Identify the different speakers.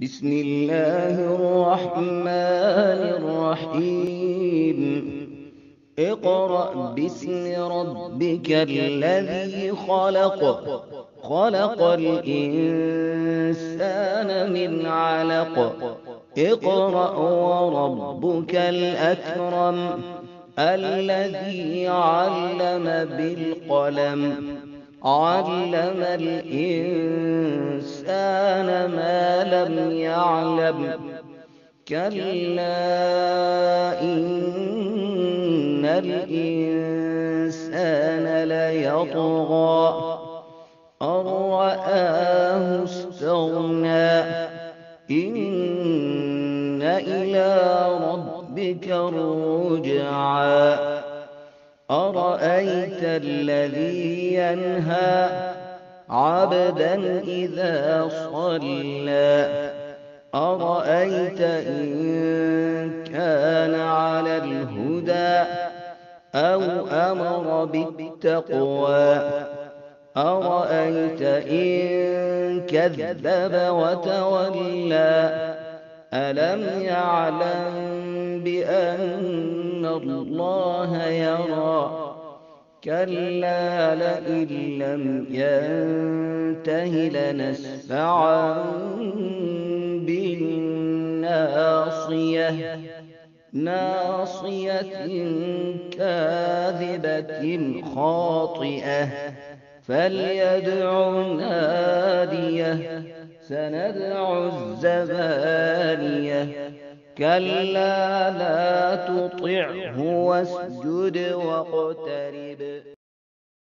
Speaker 1: بسم الله الرحمن الرحيم. اقرأ باسم ربك الذي خلق. خلق الإنسان من علق. اقرأ وربك الأكرم الذي علم بالقلم علم الإنسان ما لم يعلم كلا إن الإنسان ليطغى أن رآه استغنى إن إلى ربك الرجعى أرأيت الذي ينهى عبدا إذا صلى أرأيت إن كان على الهدى أو أمر بالتقوى أرأيت إن كذب وتولى ألم يعلم بأن الله يرى كلا لئن لم ينته لنسفعا بالناصية ناصية كاذبة خاطئة فليدع ناديه سندع الزبانية كلا لا تطعه واسجد واقترب